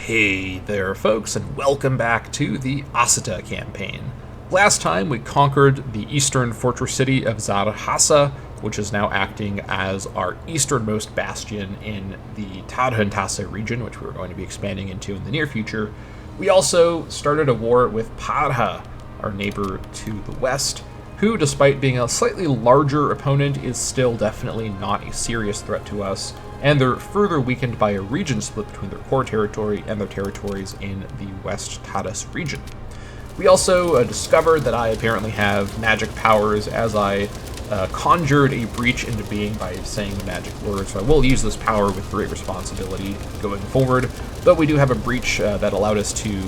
Hey there, folks, and welcome back to the Asita Campaign. Last time we conquered the eastern fortress city of Zarhasa, which is now acting as our easternmost bastion in the Tarhuntasa region, which we're going to be expanding into in the near future. We also started a war with Parha, our neighbor to the west, who, despite being a slightly larger opponent, is still definitely not a serious threat to us, and they're further weakened by a region split between their core territory and their territories in the West Tadas region. We also discovered that I apparently have magic powers, as I conjured a breach into being by saying the magic word, so I will use this power with great responsibility going forward, but we do have a breach that allowed us to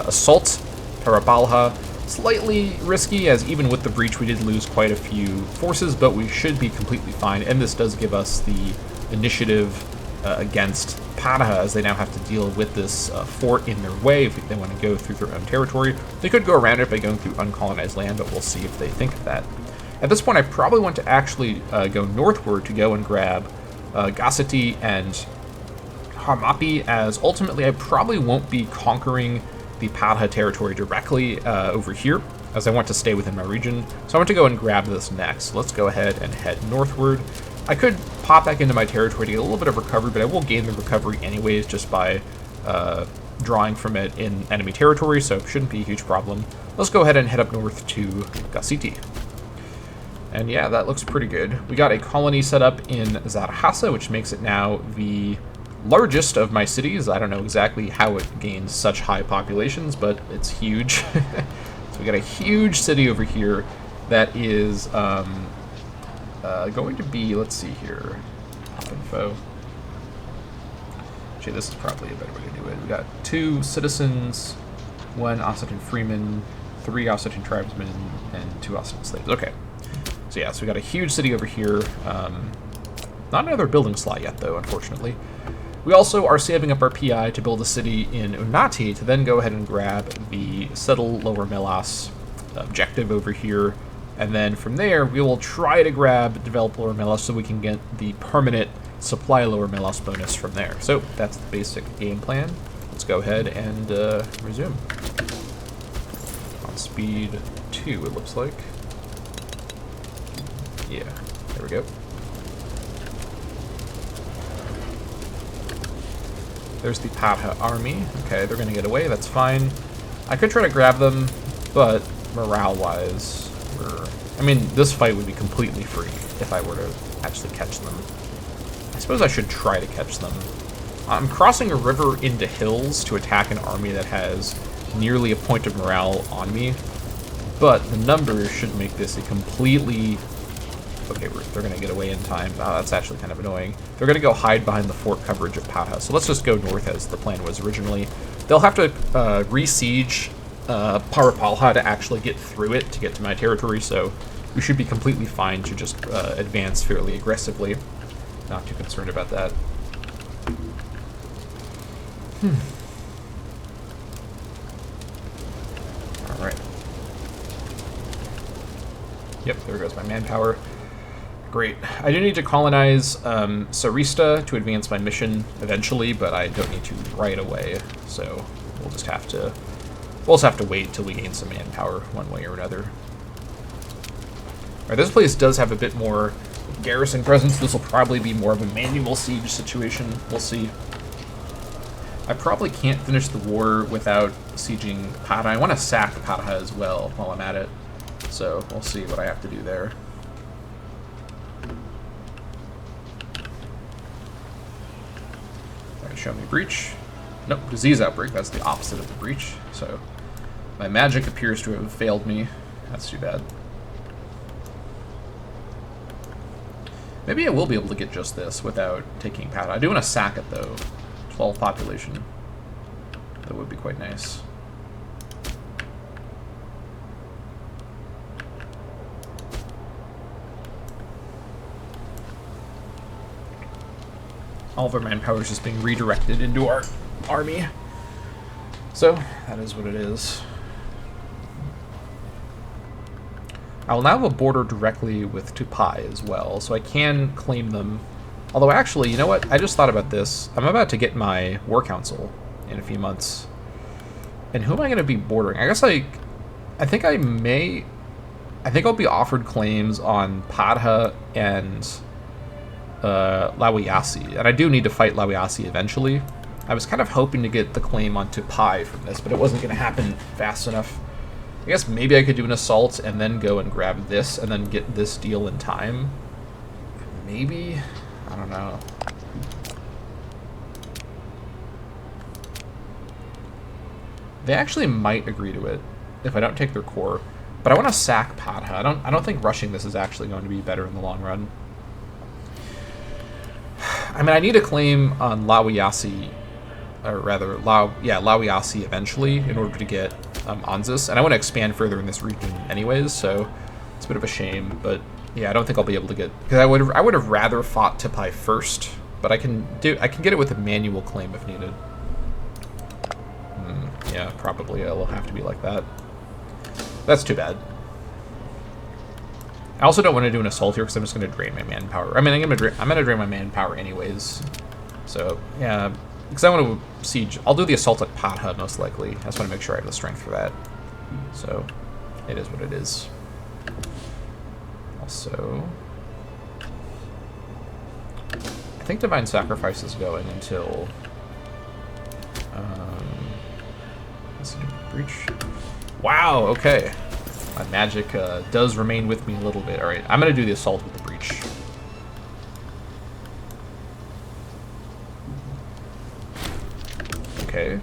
assault Parabalha. Slightly risky, as even with the breach we did lose quite a few forces, but we should be completely fine, and this does give us the initiative against Parha, as they now have to deal with this fort in their way if they want to go through their own territory. They could go around it by going through uncolonized land, but we'll see if they think of that. At this point, I probably want to actually go northward to go and grab Gasiti and Hamapi, as ultimately I probably won't be conquering the Parha territory directly over here, as I want to stay within my region. So I want to go and grab this next. Let's go ahead and head northward. I could pop back into my territory to get a little bit of recovery, but I will gain the recovery anyways just by drawing from it in enemy territory, so it shouldn't be a huge problem. Let's go ahead and head up north to Gasiti. And yeah, that looks pretty good. We got a colony set up in Zarhasa, which makes it now the largest of my cities. I don't know exactly how it gains such high populations, but it's huge. So we got a huge city over here that is going to be, let's see here, info. Actually, this is probably a better way to do it. We got 2 citizens, 1 Ossitan freeman, 3 Ossitan tribesmen, and 2 Ossitan slaves. Okay. So yeah, so we got a huge city over here. Not another building slot yet, though, unfortunately. We also are saving up our PI to build a city in Unati to then go ahead and grab the Settle Lower Melas objective over here. And then from there, we will try to grab Develop Lower Melas so we can get the permanent Supply Lower Melas bonus from there. So that's the basic game plan. Let's go ahead and resume. On speed 2, it looks like. Yeah, there we go. There's the Parha army. Okay, they're going to get away. That's fine. I could try to grab them, but morale-wise, I mean, this fight would be completely free if I were to actually catch them. I suppose I should try to catch them. I'm crossing a river into hills to attack an army that has nearly a point of morale on me, but the numbers should make this a completely... Okay, they're going to get away in time. Oh, that's actually kind of annoying. They're going to go hide behind the fort coverage of Parha, so let's just go north as the plan was originally. They'll have to re-siege Parapalha to actually get through it to get to my territory, so we should be completely fine to just advance fairly aggressively. Not too concerned about that. Alright. Yep, there goes my manpower. Great. I do need to colonize Sarista to advance my mission eventually, but I don't need to right away, so we'll just have to wait till we gain some manpower one way or another. Alright, this place does have a bit more garrison presence. This will probably be more of a manual siege situation. We'll see. I probably can't finish the war without sieging Parha. I want to sack Parha as well while I'm at it, so we'll see what I have to do there. Alright, show me breach. Nope, disease outbreak. That's the opposite of the breach, so my magic appears to have failed me. That's too bad. Maybe I will be able to get just this without taking Parha. I do want to sack it, though. 12 population. That would be quite nice. All of our manpower is just being redirected into our army. So, that is what it is. I will now have a border directly with Tupai as well, so I can claim them. Although actually, you know what? I just thought about this. I'm about to get my war council in a few months. And who am I going to be bordering? I guess, like, I think I'll be offered claims on Padha and Lawiasi. And I do need to fight Lawiasi eventually. I was kind of hoping to get the claim on Tupai from this, but it wasn't going to happen fast enough. I guess maybe I could do an assault and then go and grab this and then get this deal in time. Maybe? I don't know. They actually might agree to it if I don't take their core. But I want to sack Padha. I don't think rushing this is actually going to be better in the long run. I mean, I need a claim on Lawiasi, or rather, Lawiasi eventually in order to get Anzus, and I want to expand further in this region anyways, so it's a bit of a shame, but yeah, I don't think I'll be able to get, because I would have rather fought Tupai first, but I can get it with a manual claim if needed. Yeah, probably it'll have to be like that. That's too bad. I also don't want to do an assault here because I'm just going to drain my manpower. I mean, I'm going to drain my manpower anyways. So yeah, because I want to siege. I'll do the assault at Padha most likely. I just want to make sure I have the strength for that. So it is what it is. Also, I think Divine Sacrifice is going until let's do breach. Wow. Okay. My magic does remain with me a little bit. All right, I'm going to do the assault with the breach. Okay.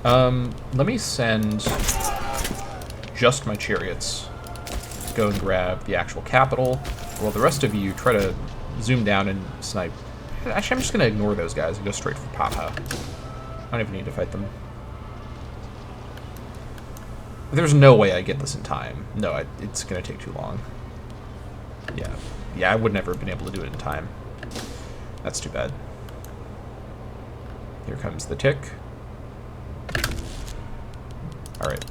Let me send just my chariots to go and grab the actual capital, while the rest of you try to zoom down and snipe. Actually, I'm just going to ignore those guys and go straight for Padha. I don't even need to fight them. There's no way I get this in time. No, it's going to take too long. Yeah, I would never have been able to do it in time. That's too bad. Here comes the tick. All right.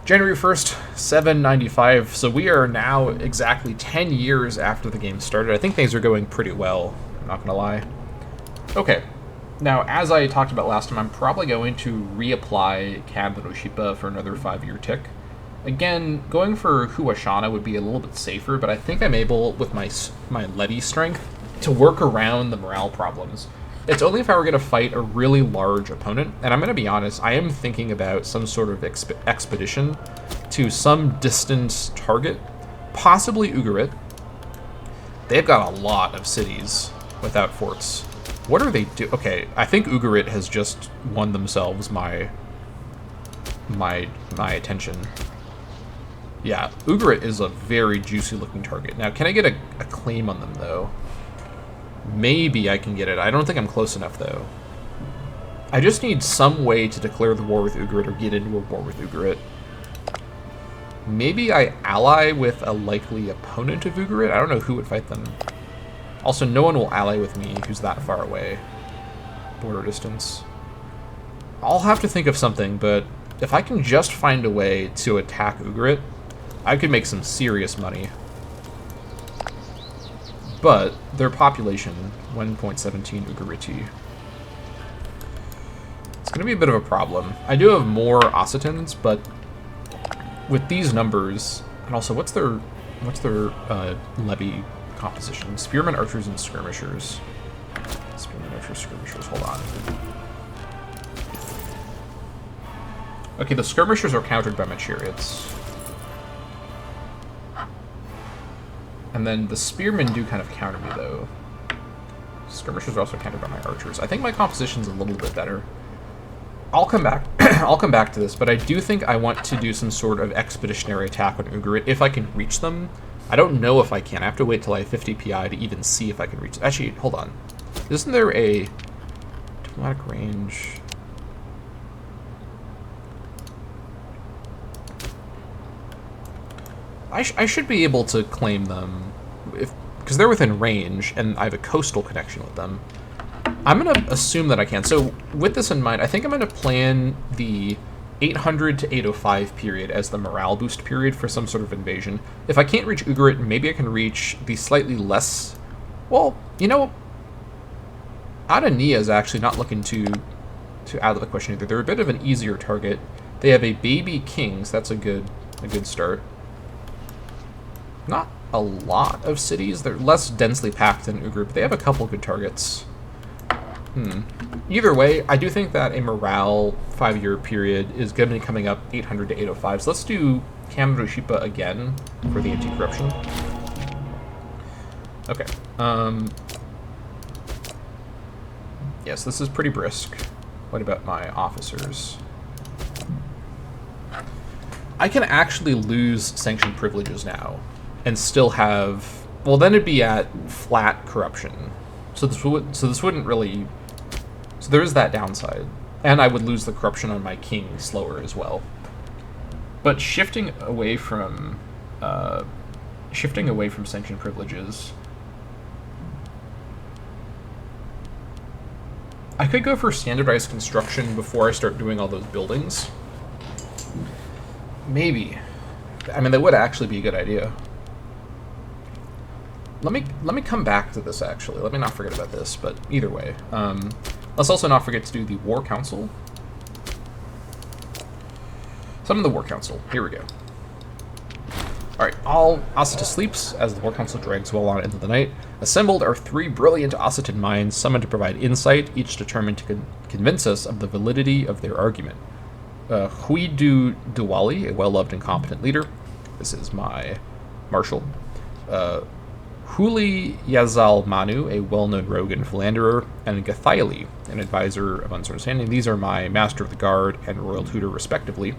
January 1st, 795. So we are now exactly 10 years after the game started. I think things are going pretty well, I'm not going to lie. Okay. Now, as I talked about last time, I'm probably going to reapply Cab Roshipa for another 5-year tick. Again, going for Huashana would be a little bit safer, but I think I'm able, with my Levy strength, to work around the morale problems. It's only if I were going to fight a really large opponent, and I'm going to be honest, I am thinking about some sort of expedition to some distant target, possibly Ugarit. They've got a lot of cities without forts. What are they do? Okay, I think Ugarit has just won themselves my attention. Yeah, Ugarit is a very juicy looking target. Now, can I get a claim on them though? Maybe I can get it. I don't think I'm close enough though. I just need some way to declare the war with Ugarit or get into a war with Ugarit. Maybe I ally with a likely opponent of Ugarit? I don't know who would fight them. Also, no one will ally with me who's that far away. Border distance. I'll have to think of something, but if I can just find a way to attack Ugarit, I could make some serious money. But their population, 1.17 Ugariti. It's going to be a bit of a problem. I do have more Ossitans, but with these numbers, and also what's their Levy composition? Spearmen, archers, and skirmishers. Spearmen, archers, skirmishers. Hold on. Okay, the skirmishers are countered by my chariots. And then the spearmen do kind of counter me, though. Skirmishers are also countered by my archers. I think my composition's a little bit better. I'll come back. I'll come back to this, but I do think I want to do some sort of expeditionary attack on Ugarit if I can reach them. I don't know if I can. I have to wait till I have 50 PI to even see if I can reach them. Actually, hold on. Isn't there a diplomatic range? I should be able to claim them because they're within range and I have a coastal connection with them. I'm going to assume that I can. So with this in mind, I think I'm going to plan the 800 to 805 period as the morale boost period for some sort of invasion. If I can't reach Ugarit, maybe I can reach the slightly less... Well, you know, Adania is actually not looking too to add to the question either. They're a bit of an easier target. They have a baby king, so that's a good start. Not a lot of cities. They're less densely packed than Ugru, but they have a couple good targets. Either way, I do think that a morale 5-year period is going to be coming up 800 to 805. So let's do Kamrushipa again for the anti-corruption. Okay. Yes, this is pretty brisk. What about my officers? I can actually lose sanctioned privileges now and still have... Well, then it'd be at flat corruption. So this wouldn't really... So there is that downside. And I would lose the corruption on my king slower as well. But shifting away from sanctioned privileges... I could go for standardized construction before I start doing all those buildings. Maybe. I mean, that would actually be a good idea. Let me come back to this, actually. Let me not forget about this, but either way. Let's also not forget to do the War Council. Summon the War Council. Here we go. Alright, all Asita sleeps as the War Council drags well on into the night. Assembled are 3 brilliant Asitan minds summoned to provide insight, each determined to convince us of the validity of their argument. Huidu Diwali, a well-loved and competent leader. This is my marshal. Huli Yazal Manu, a well-known rogue and philanderer, and Gathaili, an advisor of understanding. These are my Master of the Guard and Royal Tutor, respectively.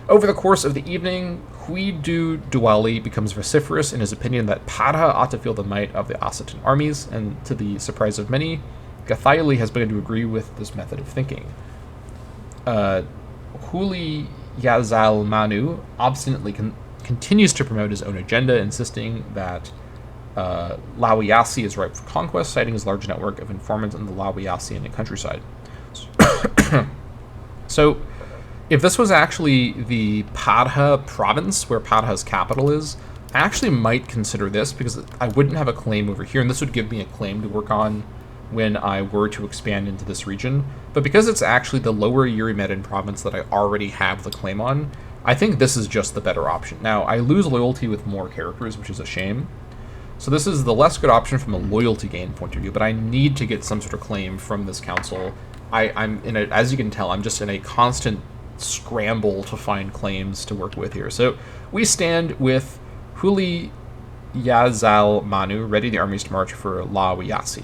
Over the course of the evening, Huidu Diwali becomes vociferous in his opinion that Padha ought to feel the might of the Asitan armies, and to the surprise of many, Gathaili has begun to agree with this method of thinking. Huli Yazal Manu obstinately continues to promote his own agenda, insisting that Lawiyasi is ripe for conquest, citing his large network of informants in the Lawiyasian countryside. So, if this was actually the Padha province, where Padha's capital is, I actually might consider this, because I wouldn't have a claim over here, and this would give me a claim to work on when I were to expand into this region. But because it's actually the lower Yurimedan province that I already have the claim on, I think this is just the better option. Now, I lose loyalty with more characters, which is a shame. So this is the less good option from a loyalty gain point of view, but I need to get some sort of claim from this council. I'm in a, as you can tell, I'm just in a constant scramble to find claims to work with here. So we stand with Huli Yazal Manu, ready the armies to march for Lawiyasi.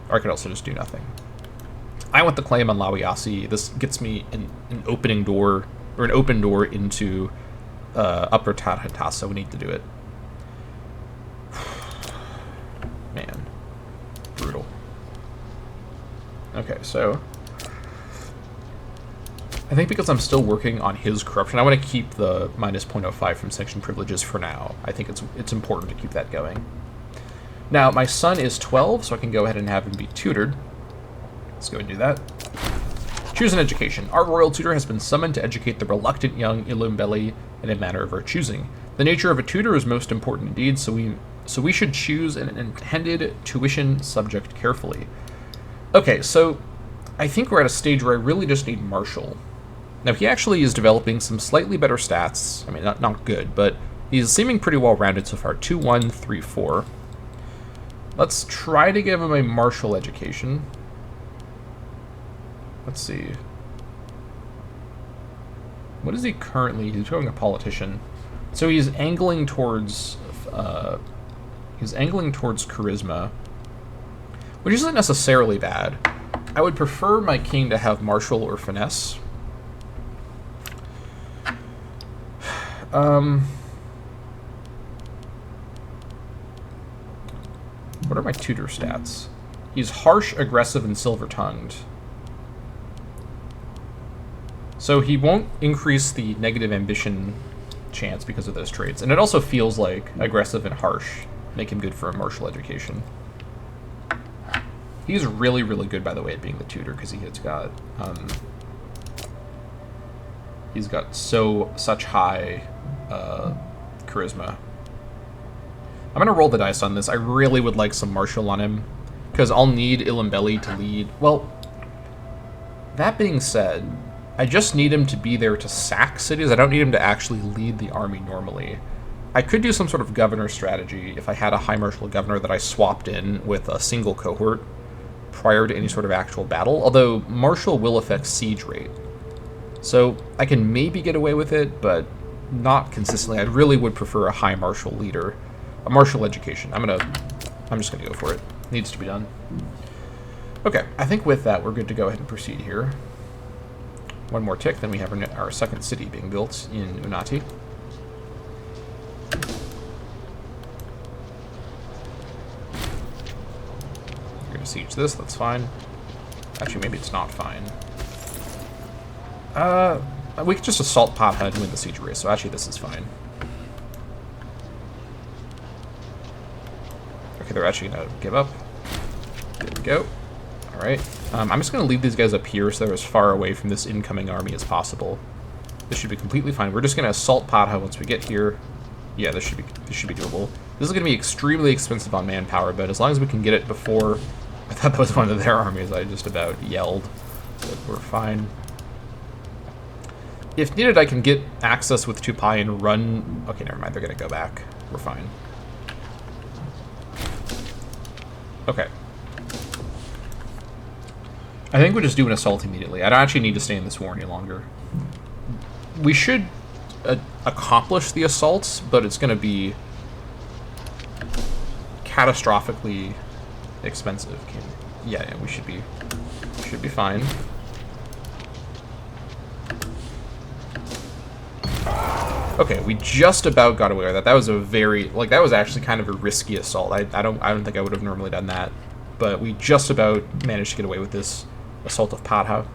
Or I could also just do nothing. I want the claim on Lawiyasi. This gets me an opening door, or an open door into Upper Tadhata, so we need to do it. Man. Brutal. Okay, so I think because I'm still working on his corruption, I want to keep the minus 0.05 from section privileges for now. I think it's important to keep that going. Now, my son is 12, so I can go ahead and have him be tutored. Let's go and do that. Choose an education. Our royal tutor has been summoned to educate the reluctant young Ilumbeli in a manner of our choosing. The nature of a tutor is most important indeed, so we should choose an intended tuition subject carefully. Okay, so I think we're at a stage where I really just need Marshall. Now, he actually is developing some slightly better stats. I mean, not good, but he's seeming pretty well-rounded so far. 2, 1, 3, 4. Let's try to give him a martial education. Let's see. What is he currently? He's becoming a politician. So he's angling towards charisma, which isn't necessarily bad. I would prefer my king to have martial or finesse. What are my tutor stats? He's harsh, aggressive, and silver-tongued. So he won't increase the negative ambition chance because of those traits. And it also feels like aggressive and harsh make him good for a martial education. He's really, really good, by the way, at being the tutor, because he's got such high charisma. I'm going to roll the dice on this. I really would like some martial on him, because I'll need Ilumbeli to lead. Well, That being said, I just need him to be there to sack cities. I don't need him to actually lead the army normally. I could do some sort of governor strategy if I had a high marshal governor that I swapped in with a single cohort prior to any sort of actual battle, although marshal will affect siege rate. So I can maybe get away with it, but not consistently. I really would prefer a high marshal leader, a marshal education. I'm just gonna go for it. Needs to be done. Okay, I think with that we're good to go ahead and proceed here. One more tick, then we have our second city being built in Unati. You're gonna siege this, that's fine. Actually, maybe it's not fine. We could just assault Patha and win the siege race, so actually this is fine. Okay, they're actually gonna give up. There we go. Alright. I'm just gonna leave these guys up here so they're as far away from this incoming army as possible. This should be completely fine. We're just gonna assault Patha once we get here. Yeah, this should be doable. This is gonna be extremely expensive on manpower, but as long as we can get it before... I thought that was one of their armies. I just about yelled. But we're fine. If needed, I can get access with Tupai and run... Okay, never mind. They're going to go back. We're fine. Okay. I think we'll just do an assault immediately. I don't actually need to stay in this war any longer. We should accomplish the assaults, but it's going to be catastrophically expensive. Yeah, we should be fine. Okay, we just about got away with that. That was a very, like, that was actually kind of a risky assault. I don't think I would have normally done that, but we just about managed to get away with this assault of Patha.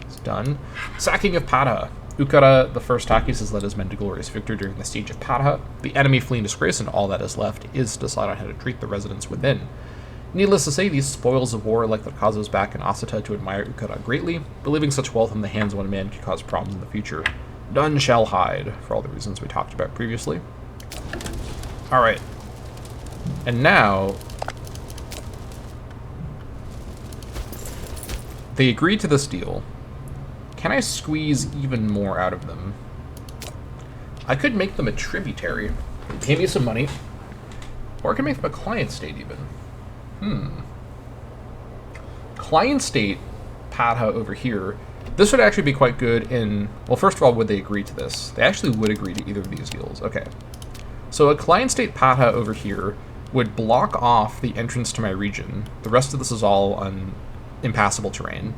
It's done. Sacking of Patha. Ukara, the first Takis, has led his men to glorious victory during the siege of Patha. The enemy flee in disgrace, and all that is left is to decide on how to treat the residents within. Needless to say, these spoils of war like the Kazos back in Asita to admire Ukara greatly, but leaving such wealth in the hands of one man could cause problems in the future. None shall hide, for all the reasons we talked about previously. Alright. And now... they agreed to this deal. Can I squeeze even more out of them? I could make them a tributary. Pay me some money. Or I can make them a client state even. Client state, Patha over here. This would actually be quite good in... Well, first of all, would they agree to this? They actually would agree to either of these deals. Okay. So a client state Patha over here would block off the entrance to my region. The rest of this is all on impassable terrain.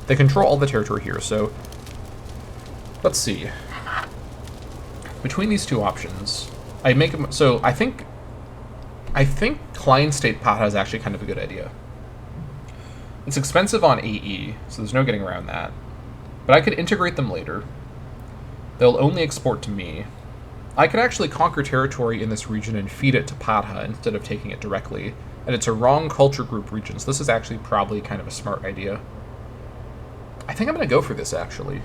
They control all the territory here, so... Let's see. Between these two options, I make them... So I think client state Patha is actually kind of a good idea. It's expensive on AE, so there's no getting around that. But I could integrate them later. They'll only export to me. I could actually conquer territory in this region and feed it to Patha instead of taking it directly. And it's a wrong culture group region, so this is actually probably kind of a smart idea. I think I'm going to go for this, actually.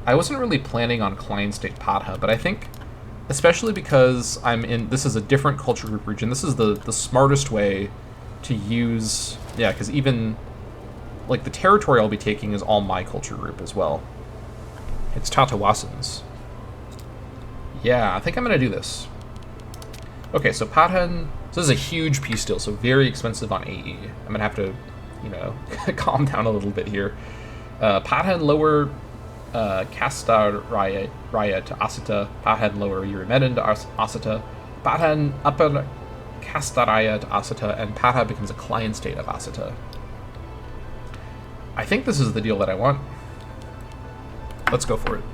I wasn't really planning on client state Patha, but I think, especially because this is a different culture group region, this is the smartest way to use... Yeah, because even, like, the territory I'll be taking is all my culture group as well. It's Tatawasan's. Yeah, I think I'm going to do this. Okay, so Pathan... So this is a huge peace deal, so very expensive on AE. I'm going to have to, you know, calm down a little bit here. Pathan lower Kastar Raya to Asita. Pathan lower Urimedan to Asita. Pathan upper Kastaraya to Asita, and Patha becomes a client state of Asita. I think this is the deal that I want. Let's go for it.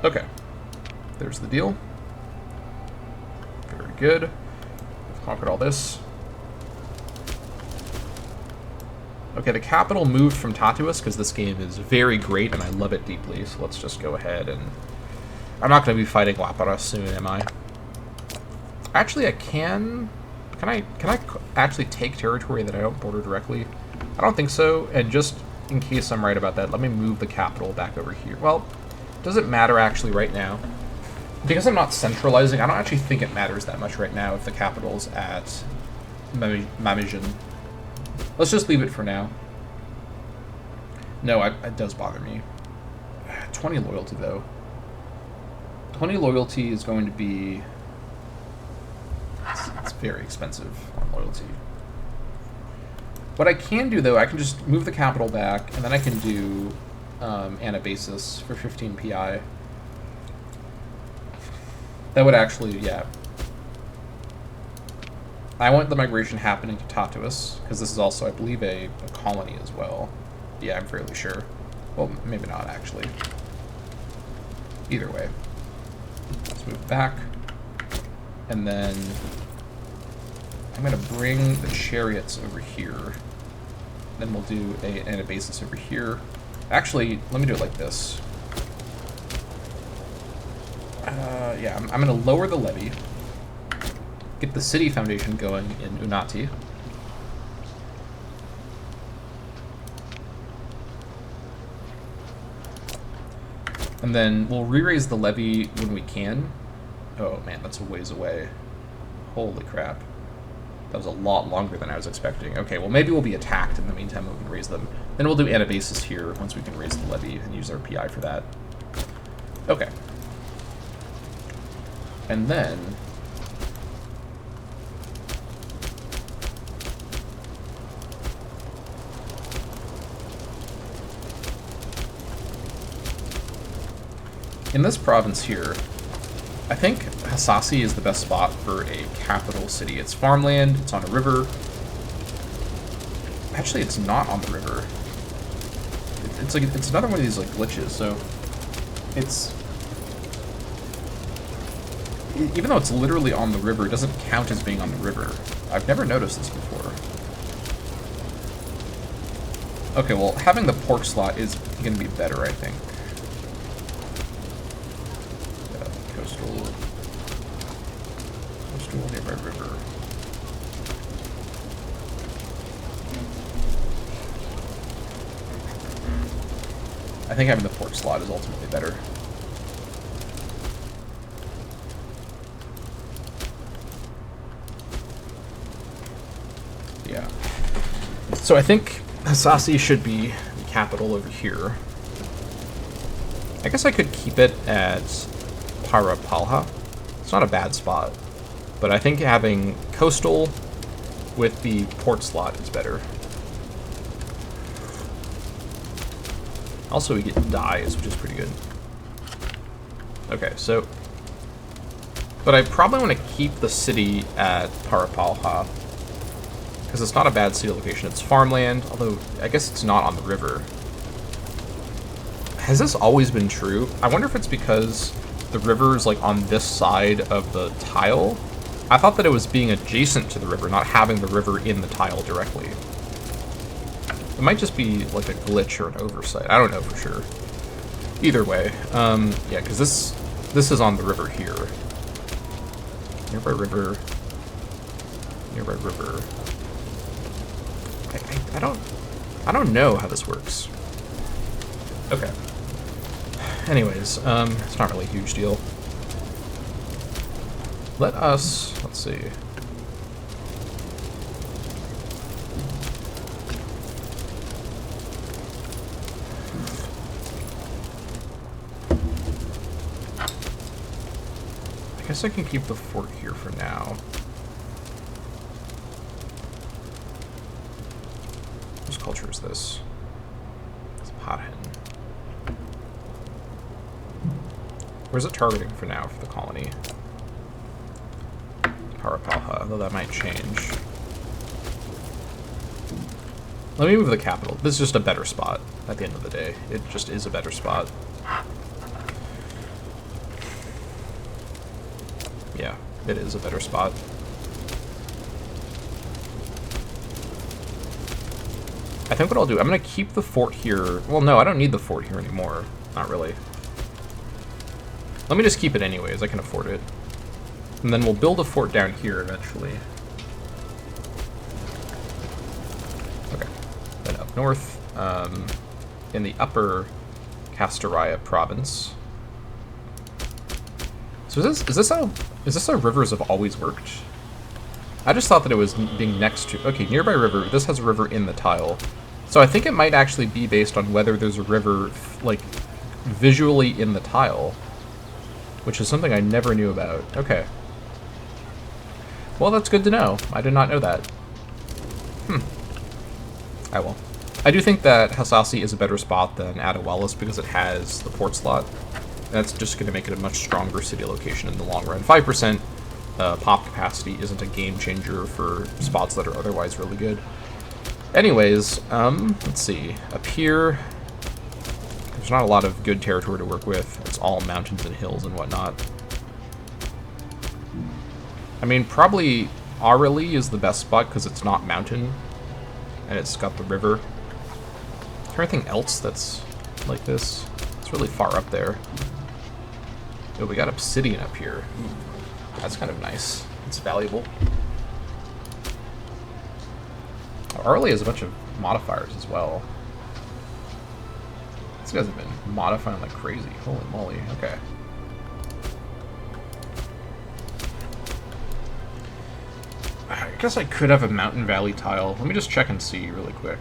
Okay. There's the deal. Very good. We've conquered all this. Okay, the capital moved from Tatuus because this game is very great and I love it deeply, so let's just go ahead and... I'm not going to be fighting Lapara soon, am I? Actually, I can... Can I actually take territory that I don't border directly? I don't think so, and just in case I'm right about that, let me move the capital back over here. Well, does it matter actually right now? Because I'm not centralizing, I don't actually think it matters that much right now if the capital's at Mamijin. Let's just leave it for now. No, it does bother me. 20 loyalty, though. 20 loyalty is going to be... It's very expensive on loyalty. What I can do, though, I can just move the capital back, and then I can do Anabasis for 15 PI. That would actually, yeah. I want the migration happening to Tatuus, because this is also, I believe, a colony as well. Yeah, I'm fairly sure. Well, maybe not, actually. Either way. Let's move back. And then I'm going to bring the chariots over here. Then we'll do an Anabasis over here. Actually, let me do it like this. Yeah, I'm going to lower the levy. Get the city foundation going in Unati. And then we'll re-raise the levy when we can. Oh man, that's a ways away. Holy crap. That was a lot longer than I was expecting. Okay, well maybe we'll be attacked in the meantime we can raise them. Then we'll do Anabasis here once we can raise the levy and use our PI for that. Okay. And then... in this province here, I think Hasasi is the best spot for a capital city. It's farmland, it's on a river. Actually, it's not on the river. It's another one of these like glitches, so it's... even though it's literally on the river, it doesn't count as being on the river. I've never noticed this before. Okay, well, having the port slot is going to be better, I think. Coastal nearby river. I think having the port slot is ultimately better. Yeah. So I think Hasasi should be the capital over here. I guess I could keep it at Parapalha. It's not a bad spot, but I think having coastal with the port slot is better. Also, we get dyes, which is pretty good. Okay, so... but I probably want to keep the city at Parapalha, because it's not a bad city location. It's farmland, although I guess it's not on the river. Has this always been true? I wonder if it's because the river is like on this side of the tile. I thought that it was being adjacent to the river, not having the river in the tile directly. It might just be like a glitch or an oversight. I don't know for sure. Either way, yeah, because this is on the river here. Nearby river. Nearby river. I don't know how this works. Okay. Anyways, it's not really a huge deal. Let's see. I guess I can keep the fort here for now. Whose culture is this? It's Pothen. Where's it targeting for now for the colony? Parapalha, though that might change. Let me move the capital. This is just a better spot at the end of the day. It just is a better spot. Yeah, it is a better spot. I think what I'll do, I'm going to keep the fort here. Well, no, I don't need the fort here anymore. Not really. Let me just keep it anyways. I can afford it. And then we'll build a fort down here eventually. Okay. Then up north, in the upper Castaria province. So is this how rivers have always worked? I just thought that it was being next to... Okay, nearby river. This has a river in the tile. So I think it might actually be based on whether there's a river, like, visually in the tile. Which is something I never knew about. Okay. Well, that's good to know. I did not know that. I will. I do think that Hasasi is a better spot than Adawalis because it has the port slot. That's just going to make it a much stronger city location in the long run. 5% pop capacity isn't a game changer for spots that are otherwise really good. Anyways, let's see. Up here, there's not a lot of good territory to work with. It's all mountains and hills and whatnot. I mean, probably Arali is the best spot because it's not mountain, and it's got the river. Is there anything else that's like this? It's really far up there. Oh, we got obsidian up here. That's kind of nice. It's valuable. Arali has a bunch of modifiers as well. These guys have been modifying like crazy. Holy moly. Okay. I guess I could have a mountain valley tile. Let me just check and see really quick.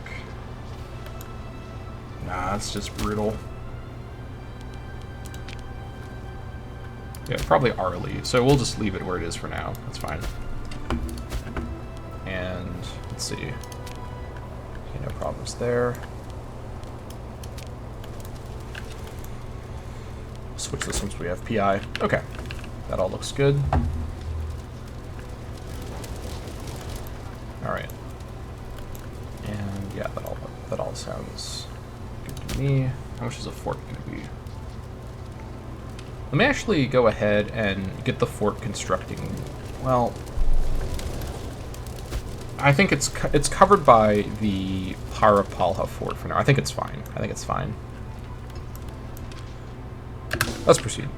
Nah, that's just brutal. Yeah, probably Arali. So we'll just leave it where it is for now. That's fine. And let's see. Okay, no problems there. Switch this once we have PI. Okay, that all looks good. All right. And yeah, that all sounds good to me. How much is a fort going to be? Let me actually go ahead and get the fort constructing. Well, I think it's covered by the Harapalha fort for now. I think it's fine. I think it's fine. Let's proceed.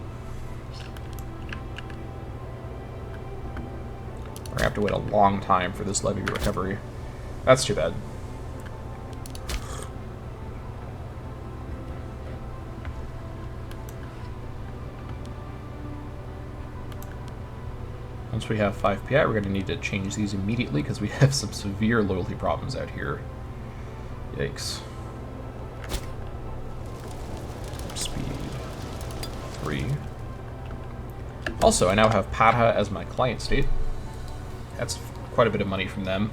We're gonna have to wait a long time for this levy recovery. That's too bad. Once we have 5 PI, we're going to need to change these immediately because we have some severe loyalty problems out here. Yikes. Speed 3. Also, I now have Padha as my client state. That's quite a bit of money from them.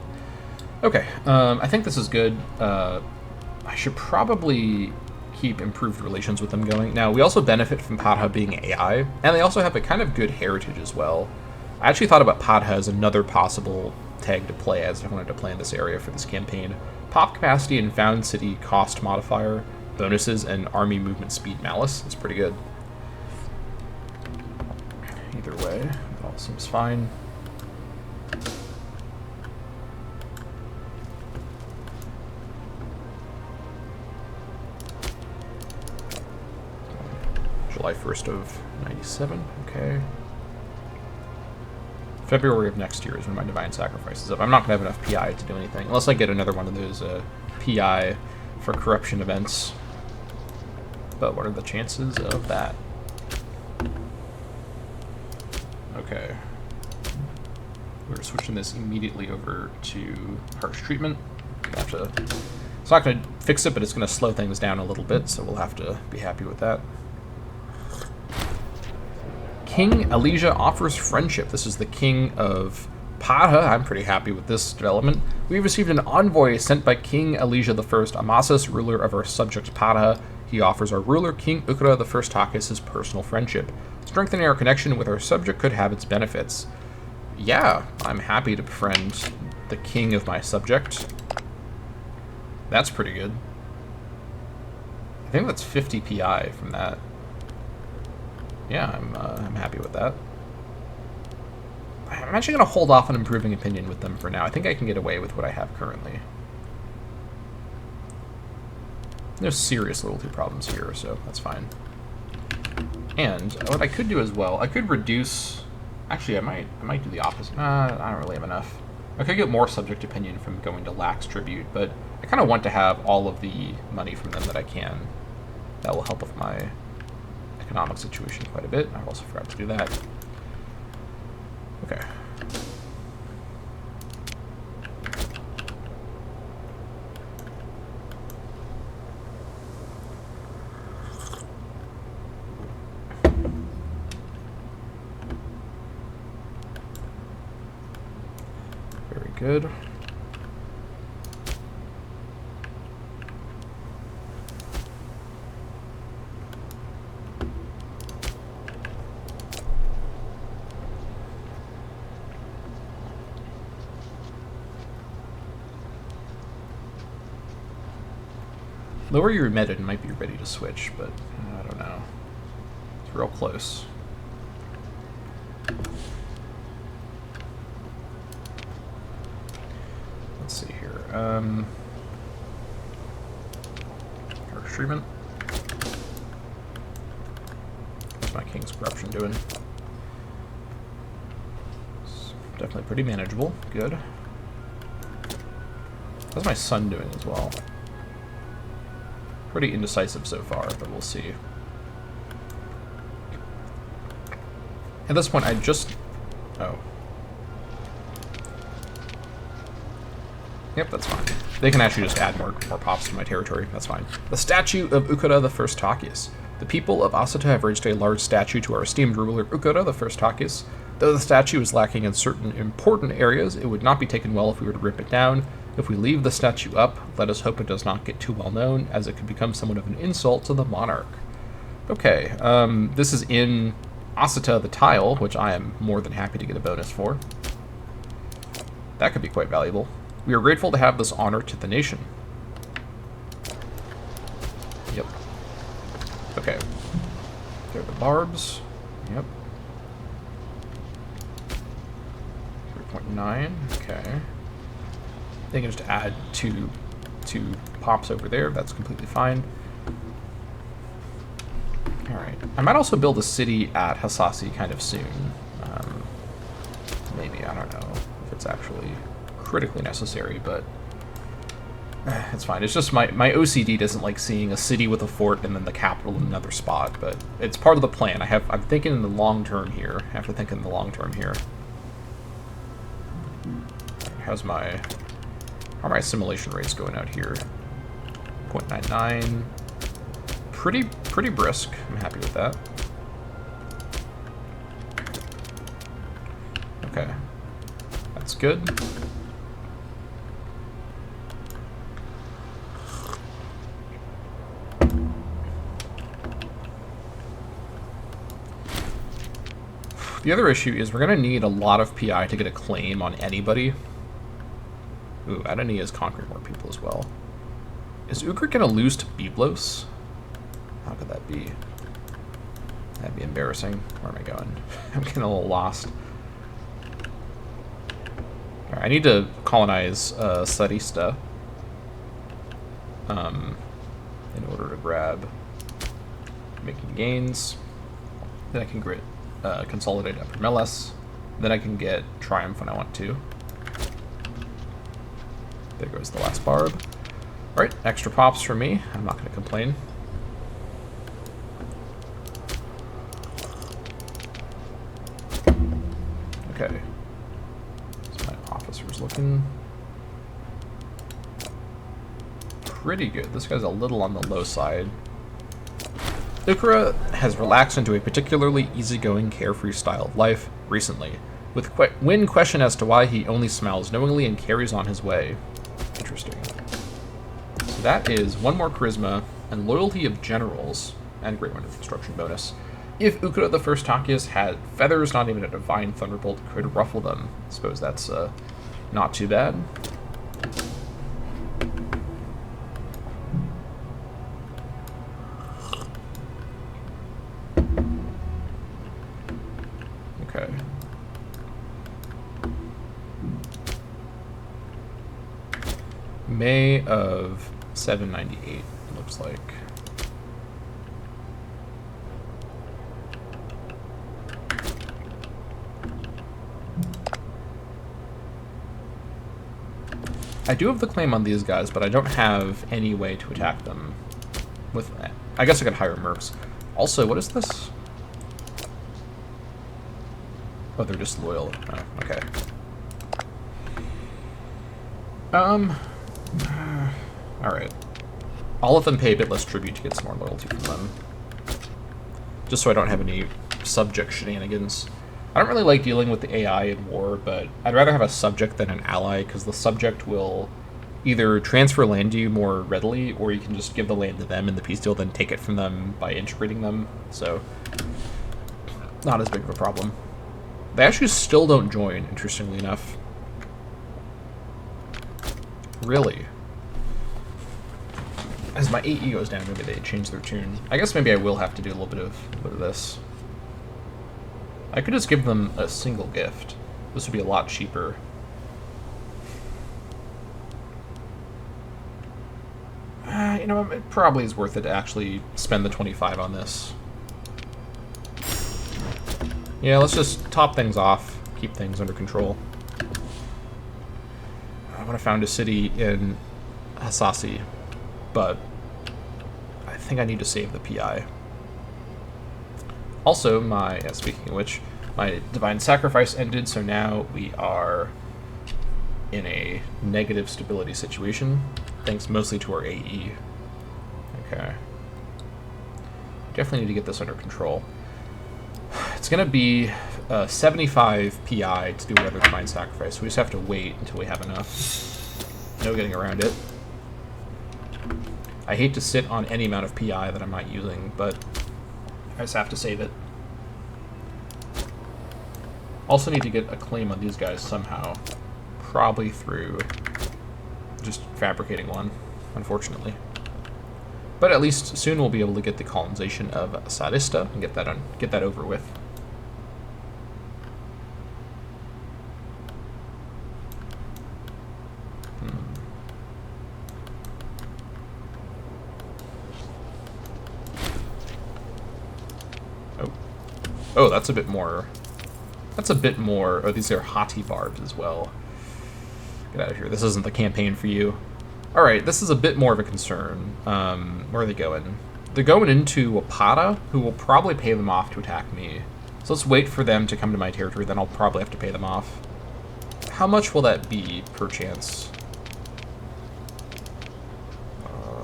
Okay, I think this is good. I should probably keep improved relations with them going. Now, we also benefit from Padha being AI, and they also have a kind of good heritage as well. I actually thought about Padha as another possible tag to play as I wanted to play in this area for this campaign. Pop capacity and found city cost modifier, bonuses, and army movement speed malice. It's pretty good. Either way, it all seems fine. July 1st of 97, okay. February of next year is when my Divine Sacrifice is up. I'm not going to have enough PI to do anything, unless I get another one of those PI for corruption events. But what are the chances of that? Okay. We're switching this immediately over to harsh treatment. Have to, it's not going to fix it, but it's going to slow things down a little bit, so we'll have to be happy with that. King Elijah offers friendship. This is the king of Padha. I'm pretty happy with this development. We received an envoy sent by King Elijah I, Amasis, ruler of our subject Padha. He offers our ruler, King Ukra I Takis, his personal friendship. Strengthening our connection with our subject could have its benefits. Yeah, I'm happy to befriend the king of my subject. That's pretty good. I think that's 50 PI from that. Yeah, I'm happy with that. I'm actually going to hold off on improving opinion with them for now. I think I can get away with what I have currently. There's serious loyalty problems here, so that's fine. And what I could do as well, I could reduce... Actually, I might do the opposite. I don't really have enough. I could get more subject opinion from going to lax tribute, but I kind of want to have all of the money from them that I can. That will help with my economic situation quite a bit. I also forgot to do that. Okay. Very good. Lower your meta and might be ready to switch, but I don't know. It's real close. Let's see here. Harsh treatment. What's my King's Corruption doing? It's definitely pretty manageable. Good. How's my son doing as well? Pretty indecisive so far, but we'll see. At this point, I just... Oh. Yep, that's fine. They can actually just add more pops to my territory. That's fine. The statue of Ukura the First Takius. The people of Asita have raised a large statue to our esteemed ruler Ukura the First Takius. Though the statue is lacking in certain important areas, it would not be taken well if we were to rip it down. If we leave the statue up, let us hope it does not get too well known, as it could become somewhat of an insult to the monarch. Okay, this is in Asita the Tile, which I am more than happy to get a bonus for. That could be quite valuable. We are grateful to have this honor to the nation. Yep. Okay. There are the barbs. Yep. 3.9. Okay. They can just add two pops over there. That's completely fine. All right. I might also build a city at Hasasi kind of soon. Maybe. I don't know if it's actually critically necessary, but it's fine. It's just my OCD doesn't like seeing a city with a fort and then the capital in another spot, but it's part of the plan. I'm thinking in the long term here. I have to think in the long term here. How are my assimilation rates going out here? 0.99. Pretty brisk. I'm happy with that. Okay. That's good. The other issue is we're going to need a lot of PI to get a claim on anybody. Ooh, Adoni is conquering more people as well. Is Ukra going to lose to Byblos? How could that be? That'd be embarrassing. Where am I going? I'm getting a little lost. Alright, I need to colonize Sarista in order to grab making gains. Then I can consolidate Upper Meles. Then I can get Triumph when I want to. There goes the last barb. Alright, extra pops for me. I'm not going to complain. Okay. So my officer's looking pretty good. This guy's a little on the low side. Ukra has relaxed into a particularly easygoing, carefree style of life recently, with when questioned as to why he only smiles knowingly and carries on his way. Interesting. So that is one more charisma and loyalty of generals and Great Winter Construction bonus. If Ukra the First Takius had feathers, not even a divine thunderbolt could ruffle them. I suppose that's not too bad. Okay. May of 798, it looks like. I do have the claim on these guys, but I don't have any way to attack them with... I guess I could hire mercs. Also, what is this? Oh, they're just loyal. Oh, okay. Alright. I'll let them pay a bit less tribute to get some more loyalty from them. Just so I don't have any subject shenanigans. I don't really like dealing with the AI in war, but I'd rather have a subject than an ally, because the subject will either transfer land to you more readily, or you can just give the land to them in the peace deal, then take it from them by integrating them. So, not as big of a problem. They actually still don't join, interestingly enough. Really? As my AE goes down, maybe they change their tune. I guess maybe I will have to do a little bit of this. I could just give them a single gift. This would be a lot cheaper. You know, it probably is worth it to actually spend the 25 on this. Yeah, let's just top things off, keep things under control. I want to found a city in Hasasi, but I think I need to save the PI. Also, speaking of which, my Divine Sacrifice ended, so now we are in a negative stability situation, thanks mostly to our AE. Okay. Definitely need to get this under control. It's going to be 75 PI to do another Divine Sacrifice. We just have to wait until we have enough. No getting around it. I hate to sit on any amount of PI that I'm not using, but I just have to save it. Also need to get a claim on these guys somehow. Probably through just fabricating one, unfortunately. But at least soon we'll be able to get the colonization of Sadista and get that over with. Oh, that's a bit more. That's a bit more. Oh, these are Hati barbs as well. Get out of here. This isn't the campaign for you. Alright, this is a bit more of a concern. Where are they going? They're going into Wapata, who will probably pay them off to attack me. So let's wait for them to come to my territory, then I'll probably have to pay them off. How much will that be, per chance?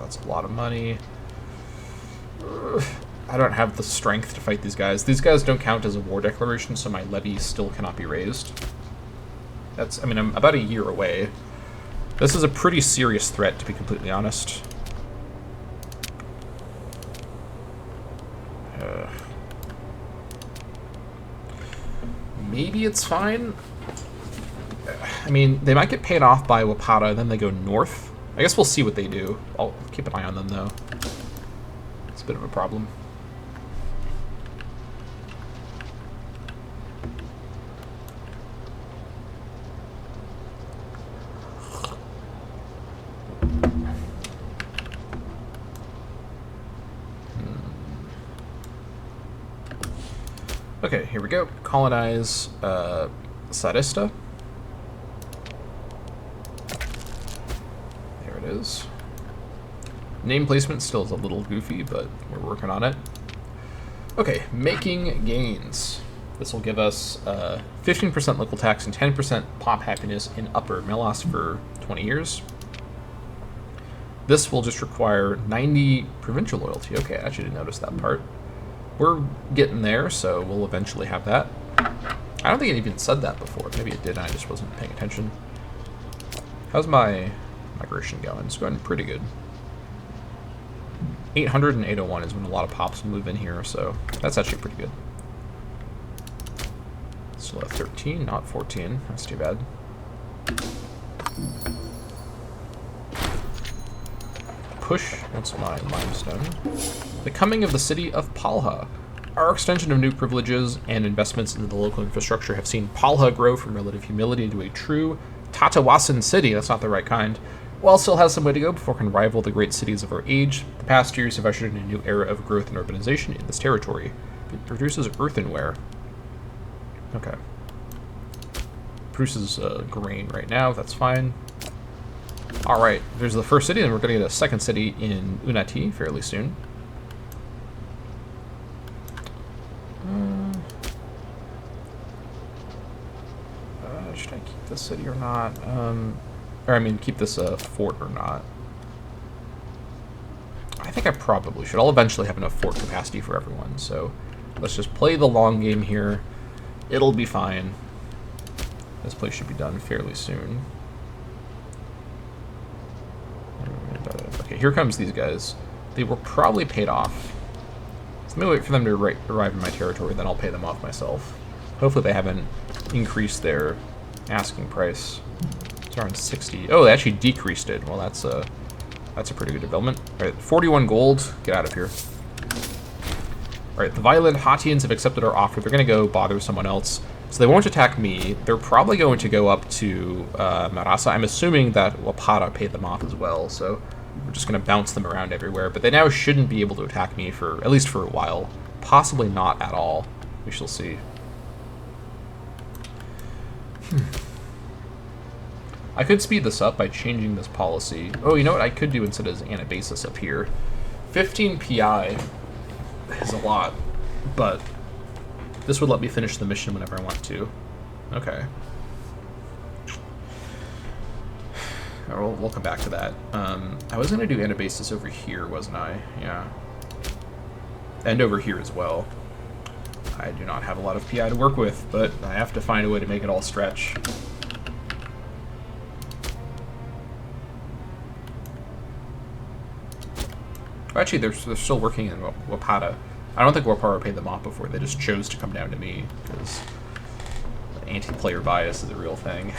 That's a lot of money. I don't have the strength to fight these guys. These guys don't count as a war declaration, so my levy still cannot be raised. I mean, I'm about a year away. This is a pretty serious threat, to be completely honest. Maybe it's fine. I mean, they might get paid off by Wapata, and then they go north. I guess we'll see what they do. I'll keep an eye on them, though. It's a bit of a problem. Okay, here we go. Colonize Sadista. There it is. Name placement still is a little goofy, but we're working on it. Okay, making gains. This will give us 15% local tax and 10% pop happiness in Upper Melos for 20 years. This will just require 90 provincial loyalty. Okay, I actually didn't notice that part. We're getting there, so we'll eventually have that. I don't think it even said that before. Maybe it did, and I just wasn't paying attention. How's my migration going? It's going pretty good. 800 and 801 is when a lot of pops will move in here, so that's actually pretty good. Still at 13, not 14. That's too bad. Push. What's my limestone? The coming of the city of Palha. Our extension of new privileges and investments into the local infrastructure have seen Palha grow from relative humility into a true Tatawasan city. That's not the right kind. While it still has some way to go before it can rival the great cities of our age, the past years have ushered in a new era of growth and urbanization in this territory. It produces earthenware. Okay. Produces grain right now. That's fine. Alright, there's the first city, and we're going to get a second city in Unati fairly soon. this city or not. Or I mean, keep this a fort or not. I think I probably should. I'll eventually have enough fort capacity for everyone, so let's just play the long game here. It'll be fine. This place should be done fairly soon. Okay, here comes these guys. They were probably paid off. So let me wait for them to arrive in my territory, then I'll pay them off myself. Hopefully they haven't increased their asking price. It's around 60. Oh, they actually decreased it. Well, that's a pretty good development. All right, 41 gold. Get out of here. All right, the violent Hatians have accepted our offer. They're going to go bother someone else. So they won't attack me. They're probably going to go up to Marasa. I'm assuming that Wapara paid them off as well, so we're just going to bounce them around everywhere. But they now shouldn't be able to attack me for at least for a while. Possibly not at all. We shall see. I could speed this up by changing this policy. Oh, you know what I could do instead is Anabasis up here. 15 PI is a lot, but this would let me finish the mission whenever I want to. Okay. We'll come back to that. I was going to do Anabasis over here, wasn't I? Yeah. And over here as well. I do not have a lot of PI to work with, but I have to find a way to make it all stretch. Actually, they're still working in Wapara. I don't think Wapara paid them off before. They just chose to come down to me, because anti-player bias is a real thing.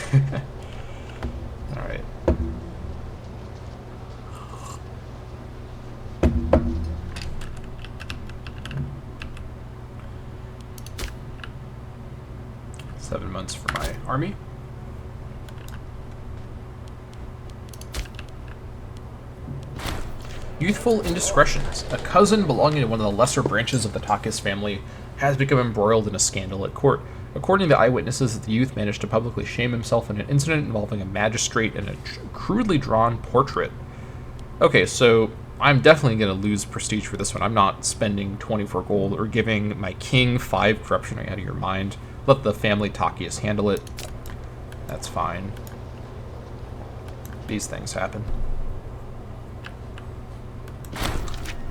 Alright. $7 months for my army. Youthful indiscretions. A cousin belonging to one of the lesser branches of the Takis family has become embroiled in a scandal at court. According to eyewitnesses, the youth managed to publicly shame himself in an incident involving a magistrate and a crudely drawn portrait. Okay, so I'm definitely going to lose prestige for this one. I'm not spending 24 gold or giving my king 5 corruption. Are you out of your mind? Let the family Takius handle it. That's fine. These things happen.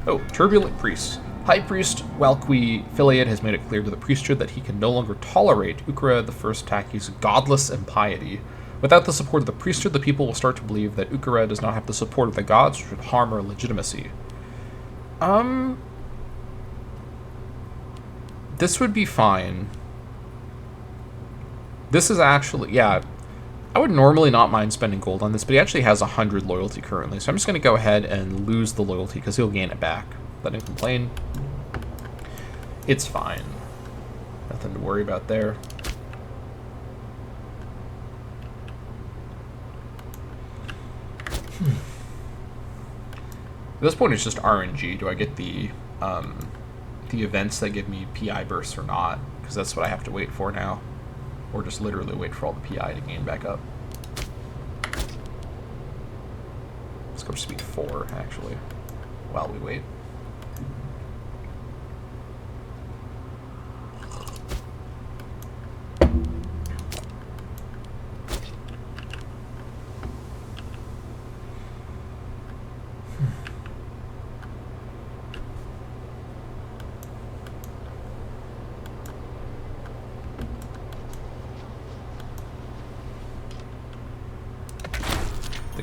Oh, turbulent priests. High Priest Walqui Filiad has made it clear to the priesthood that he can no longer tolerate Ukra I Taki's godless impiety. Without the support of the priesthood, the people will start to believe that Ukra does not have the support of the gods, which would harm our legitimacy. This would be fine. This is actually, yeah, I would normally not mind spending gold on this, but he actually has 100 loyalty currently, so I'm just going to go ahead and lose the loyalty because he'll gain it back. Let him complain. It's fine. Nothing to worry about there. At this point, it's just RNG. Do I get the events that give me PI bursts or not? Because that's what I have to wait for now. Or just literally wait for all the PI to gain back up. Let's go to speed 4, actually, while we wait.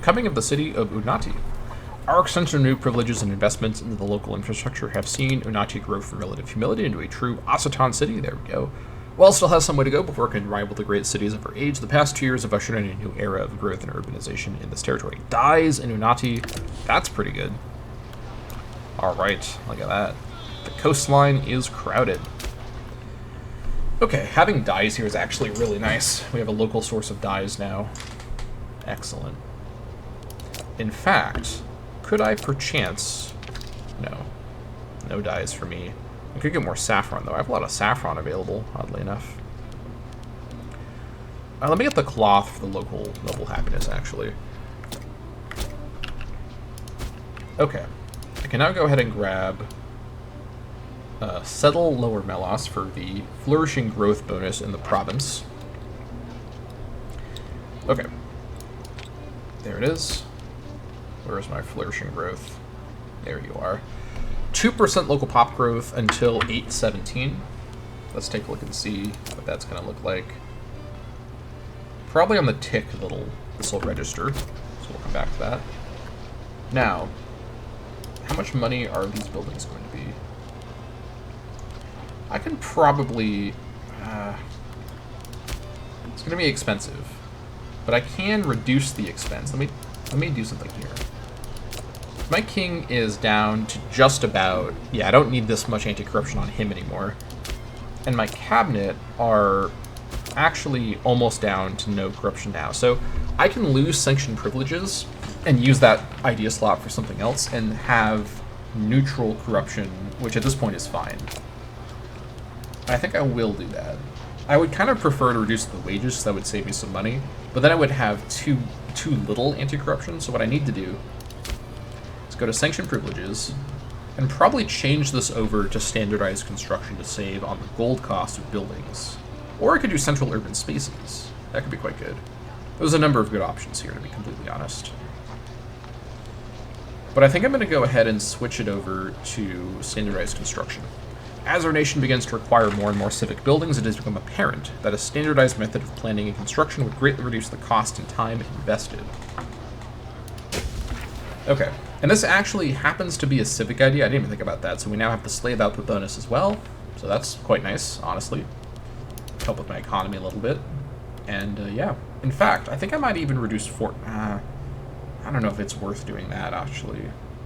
Coming of the city of Unati. Our extension of new privileges and investments into the local infrastructure have seen Unati grow from relative humility into a true Asitan city. There we go. While it still has some way to go before it can rival the great cities of our age, the past 2 years have ushered in a new era of growth and urbanization in this territory. Dies in Unati. That's pretty good. Alright, look at that. The coastline is crowded. Okay, having dyes here is actually really nice. We have a local source of dyes now. Excellent. In fact, could I perchance... No. No dyes for me. I could get more saffron, though. I have a lot of saffron available, oddly enough. Let me get the cloth for the local noble happiness, actually. Okay. I can now go ahead and grab... Settle Lower Melos for the flourishing growth bonus in the province. Okay. There it is. Where is my flourishing growth? There you are. 2% local pop growth until 8/17. Let's take a look and see what that's going to look like. Probably on the tick this will register, so we'll come back to that. Now, how much money are these buildings going to be? I can probably... it's going to be expensive, but I can reduce the expense. Let me do something here. My king is down to just about... Yeah, I don't need this much anti-corruption on him anymore. And my cabinet are actually almost down to no corruption now. So I can lose sanction privileges and use that idea slot for something else and have neutral corruption, which at this point is fine. I think I will do that. I would kind of prefer to reduce the wages, so that would save me some money, but then I would have too little anti-corruption. So what I need to do is go to sanction privileges and probably change this over to standardized construction to save on the gold cost of buildings. Or I could do central urban spaces. That could be quite good. There's a number of good options here, to be completely honest. But I think I'm going to go ahead and switch it over to standardized construction. As our nation begins to require more and more civic buildings, it has become apparent that a standardized method of planning and construction would greatly reduce the cost and time invested. Okay, and this actually happens to be a civic idea. I didn't even think about that. So we now have the slave output bonus as well. So that's quite nice, honestly. Help with my economy a little bit. And yeah, in fact, I think I might even reduce fort... I don't know if it's worth doing that, actually.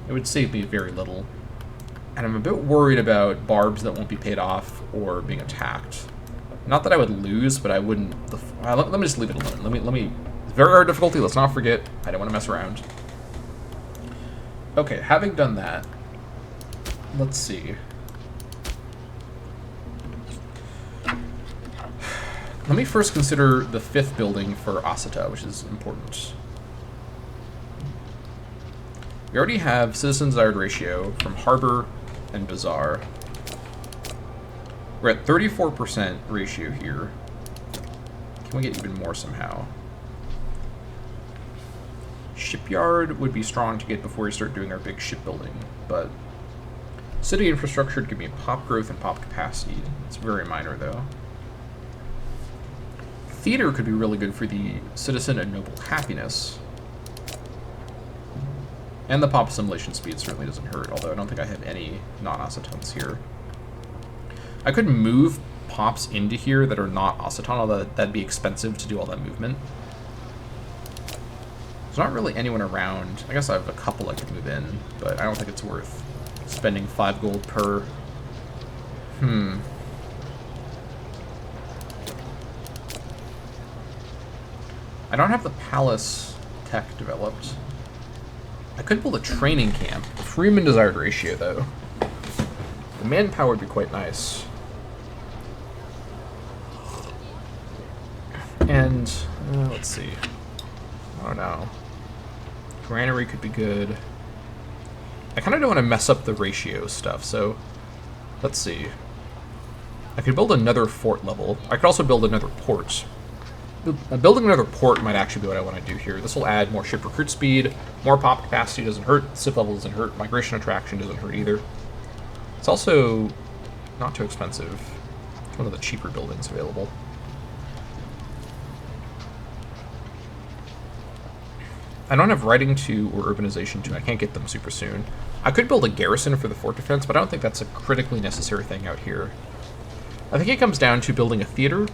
It would save me very little. And I'm a bit worried about barbs that won't be paid off or being attacked. Not that I would lose, but I wouldn't... let me just leave it alone. Let me... Very hard difficulty, let's not forget. I don't want to mess around. Okay, having done that, let's see. Let me first consider the 5th building for Asita, which is important. We already have citizen desired ratio from Harbor and Bazaar. We're at 34% ratio here. Can we get even more somehow? Shipyard would be strong to get before we start doing our big shipbuilding, but city infrastructure would give me pop growth and pop capacity. It's very minor, though. Theater could be really good for the citizen and noble happiness. And the pop assimilation speed certainly doesn't hurt, although I don't think I have any non-Occitans here. I could move pops into here that are not Occitan, although that'd be expensive to do all that movement. There's not really anyone around. I guess I have a couple I could move in, but I don't think it's worth spending 5 gold per. I don't have the palace tech developed. I could build a training camp. Freeman desired ratio, though. The manpower would be quite nice. And, let's see. I don't know. Granary could be good. I kind of don't want to mess up the ratio stuff, so let's see. I could build another fort level. I could also build another port. Building another port might actually be what I want to do here. This will add more ship recruit speed, more pop capacity doesn't hurt, civ level doesn't hurt, migration attraction doesn't hurt either. It's also not too expensive. It's one of the cheaper buildings available. I don't have writing 2 or urbanization 2. I can't get them super soon. I could build a garrison for the fort defense, but I don't think that's a critically necessary thing out here. I think it comes down to building a theater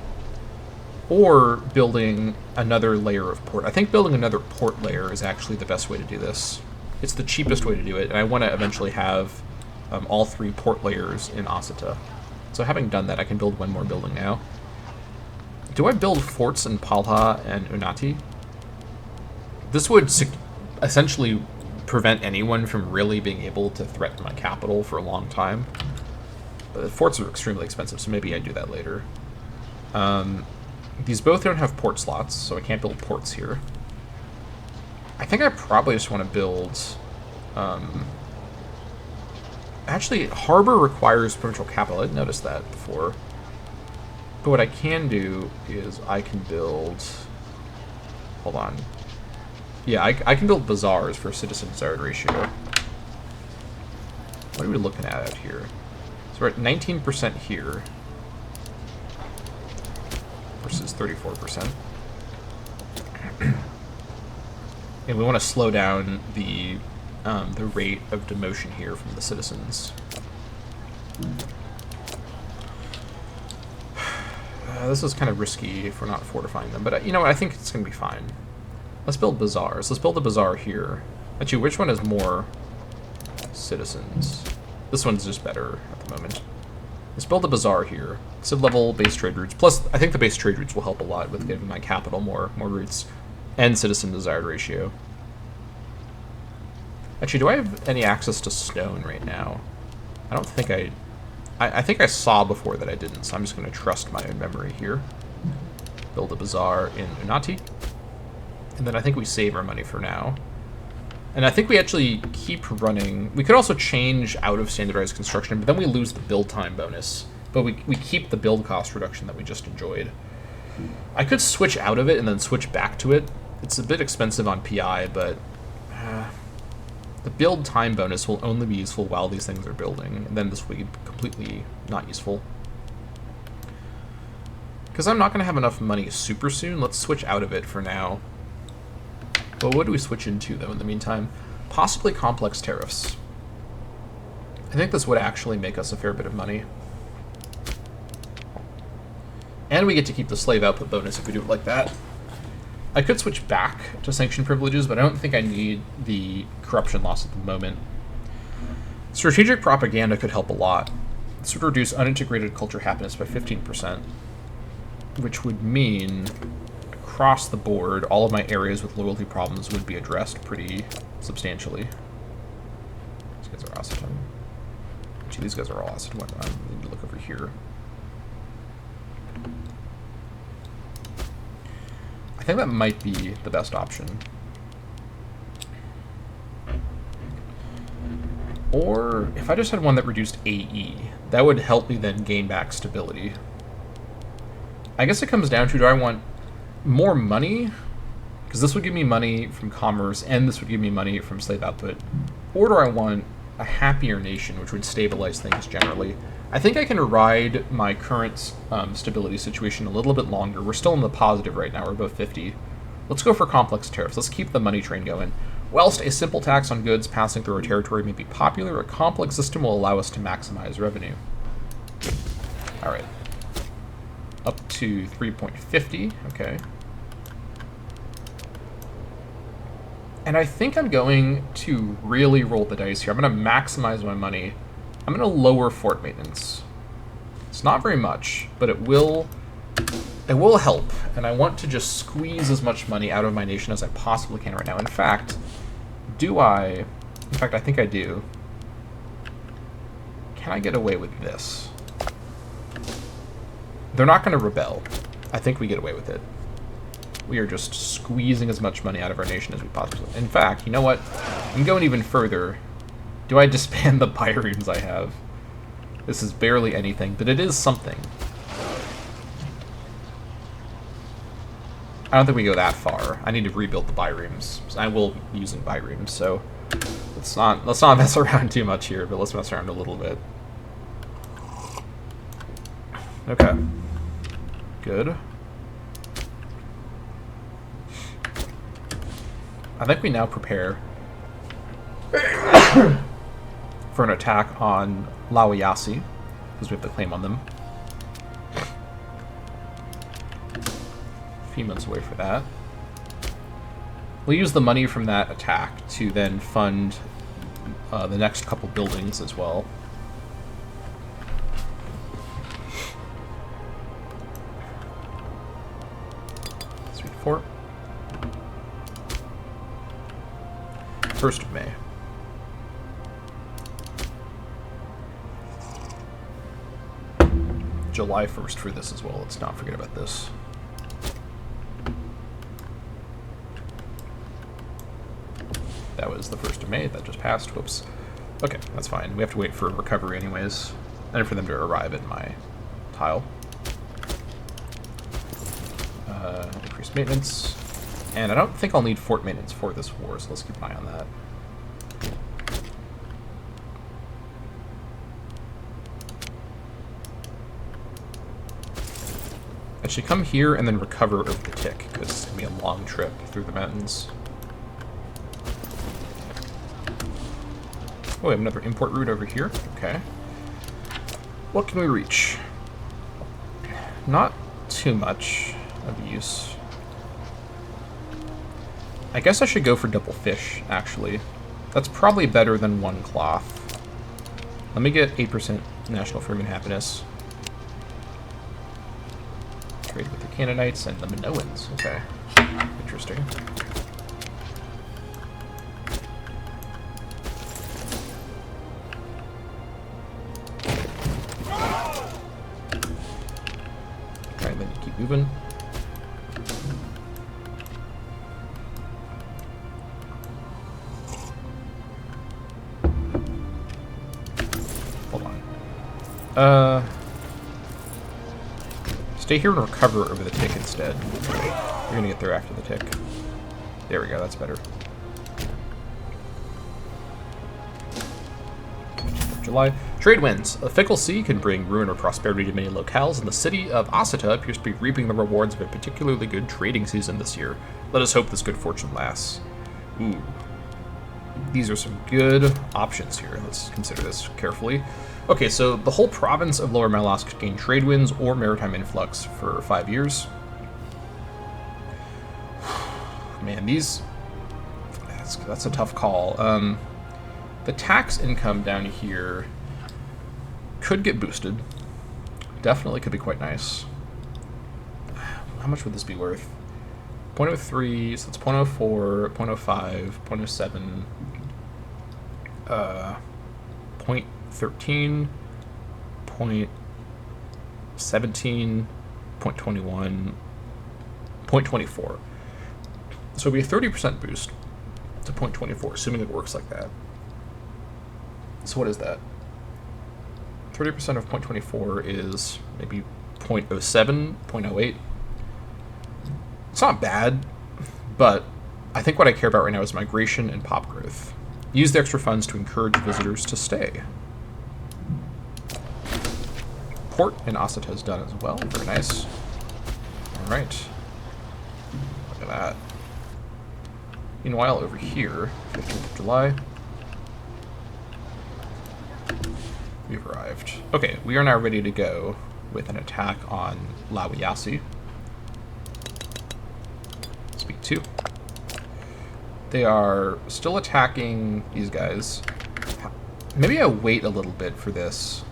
or building another layer of port. I think building another port layer is actually the best way to do this. It's the cheapest way to do it, and I want to eventually have all 3 port layers in Asita. So having done that, I can build one more building now. Do I build forts in Palha and Unati? This would essentially prevent anyone from really being able to threaten my capital for a long time. But the forts are extremely expensive, so maybe I do that later. These both don't have port slots, so I can't build ports here. I think I probably just want to build... Actually, Harbor requires provincial capital. I didn't notice that before. But what I can do is I can build... Hold on. Yeah, I can build bazaars for citizen desired ratio. What are we looking at out here? So we're at 19% here versus 34%. And we want to slow down the rate of demotion here from the citizens. This is kind of risky if we're not fortifying them, but you know what? I think it's going to be fine. Let's build bazaars. Let's build a bazaar here. Actually, which one has more citizens? This one's just better at the moment. Let's build a bazaar here. Civ level base trade routes. Plus, I think the base trade routes will help a lot with giving my capital more routes and citizen desired ratio. Actually, do I have any access to stone right now? I don't think I think I saw before that I didn't, so I'm just going to trust my own memory here. Build a bazaar in Unati. And then I think we save our money for now. And I think we actually keep running. We could also change out of standardized construction, but then we lose the build time bonus. But we keep the build cost reduction that we just enjoyed. I could switch out of it and then switch back to it. It's a bit expensive on PI, but the build time bonus will only be useful while these things are building, and then this will be completely not useful. Because I'm not going to have enough money super soon, let's switch out of it for now. But what do we switch into, though, in the meantime? Possibly complex tariffs. I think this would actually make us a fair bit of money. And we get to keep the slave output bonus if we do it like that. I could switch back to sanction privileges, but I don't think I need the corruption loss at the moment. Strategic propaganda could help a lot. This would reduce unintegrated culture happiness by 15%, which would mean across the board, all of my areas with loyalty problems would be addressed pretty substantially. These guys are Asita. Actually, these guys are all Asita. I need to look over here. I think that might be the best option. Or if I just had one that reduced AE, that would help me then gain back stability. I guess it comes down to, do I want more money? Because this would give me money from commerce, and this would give me money from slave output. Or do I want a happier nation, which would stabilize things generally? I think I can ride my current stability situation a little bit longer. We're still in the positive right now. We're above 50. Let's go for complex tariffs. Let's keep the money train going. Whilst a simple tax on goods passing through our territory may be popular, a complex system will allow us to maximize revenue. All right. Up to 3.50. Okay. And I think I'm going to really roll the dice here. I'm going to maximize my money. I'm going to lower fort maintenance. It's not very much, but it will help. And I want to just squeeze as much money out of my nation as I possibly can right now. In fact, I think I do. Can I get away with this? They're not going to rebel. I think we get away with it. We are just squeezing as much money out of our nation as we possibly can. In fact, you know what? I'm going even further. Do I disband the biremes I have? This is barely anything, but it is something. I don't think we go that far. I need to rebuild the biremes. I will be using biremes, so let's not mess around too much here, but let's mess around a little bit. Okay. Good. I think we now prepare for an attack on Lawayasi, because we have the claim on them. A few months away for that. We'll use the money from that attack to then fund the next couple buildings as well. Sweet Fort. 1st of May. July 1st for this as well. Let's not forget about this. That was the 1st of May. That just passed. Whoops. Okay, that's fine. We have to wait for recovery anyways, and for them to arrive at my tile. Increased maintenance. And I don't think I'll need fort maintenance for this war, so let's keep an eye on that. I should come here and then recover over the tick, because it's going to be a long trip through the mountains. Oh, we have another import route over here. Okay. What can we reach? Not too much of use. I guess I should go for double fish, actually. That's probably better than one cloth. Let me get 8% national freedom and happiness. Trade with the Canaanites and the Minoans. Okay. Interesting. Alright, then you keep moving. Hold on. Stay here and recover over the tick instead. You're gonna get there after the tick. There we go, that's better. July. Trade winds. A fickle sea can bring ruin or prosperity to many locales, and the city of Asita appears to be reaping the rewards of a particularly good trading season this year. Let us hope this good fortune lasts. Ooh. These are some good options here. Let's consider this carefully. Okay, so the whole province of Lower Malas could gain trade winds or maritime influx for 5 years. Man, that's a tough call. The tax income down here could get boosted. Definitely could be quite nice. How much would this be worth? 0.03, so it's 0.04, 0.05, 0.07, 0.13, 0.17, 0.21, 0.24. So it'd be a 30% boost to 0.24, assuming it works like that. So what is that? 30% of 0.24 is maybe 0.07, 0.08. It's not bad, but I think what I care about right now is migration and pop growth. Use the extra funds to encourage visitors to stay. Port in Asita is done as well. Very nice. All right. Look at that. Meanwhile, over here, 15th of July, we've arrived. Okay, we are now ready to go with an attack on Lawiasi. Speak 2. They are still attacking these guys. Maybe I wait a little bit for this.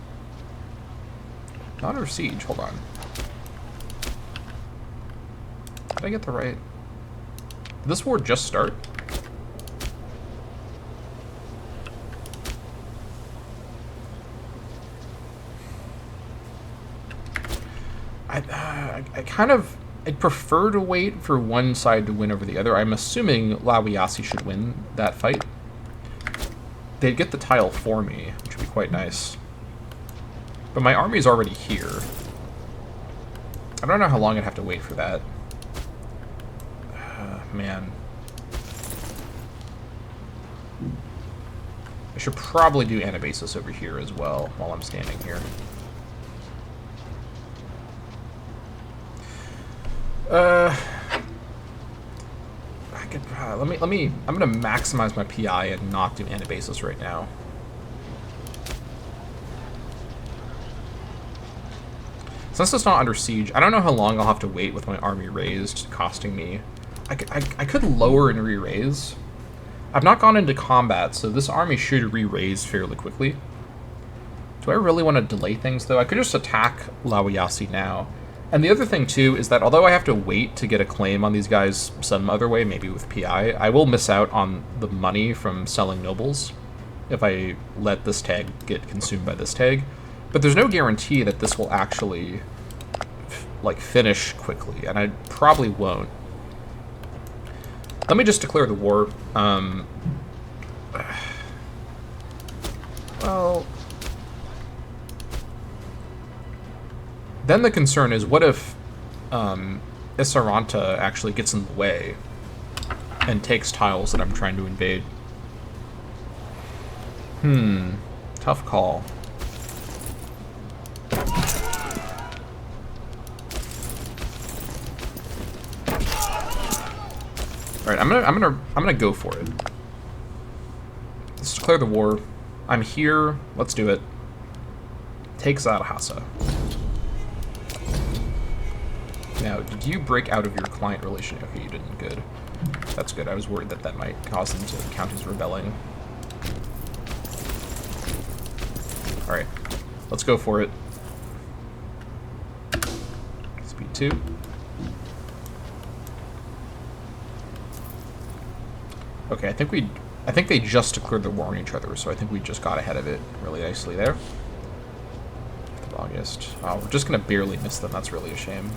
Not under siege, hold on. Did I get the right? Did this war just start? I kind of... I'd prefer to wait for one side to win over the other. I'm assuming Lawiasi should win that fight. They'd get the tile for me, which would be quite nice. But my army's already here. I don't know how long I'd have to wait for that. Man. I should probably do Anabasis over here as well while I'm standing here. I could let me. I'm gonna maximize my PI and not do Anabasis right now. Since it's not under siege, I don't know how long I'll have to wait with my army raised, costing me. I could lower and re-raise. I've not gone into combat, so this army should re-raise fairly quickly. Do I really want to delay things, though? I could just attack Lawiasi now. And the other thing, too, is that although I have to wait to get a claim on these guys some other way, maybe with PI, I will miss out on the money from selling nobles if I let this tag get consumed by this tag. But there's no guarantee that this will actually, like, finish quickly, and I probably won't. Let me just declare the war. Well... Then the concern is, what if Isaranta actually gets in the way? and takes tiles that I'm trying to invade. Tough call. All right, I'm gonna go for it. Let's declare the war. I'm here. Let's do it. Take Zadahasa. Now, did you break out of your client relation? Okay, you didn't. Good. That's good. I was worried that that might cause them to count as rebelling. All right, let's go for it. Speed 2. Okay, I think they just declared the war on each other, so I think we just got ahead of it really nicely there. August. Oh, we're just gonna barely miss them. That's really a shame.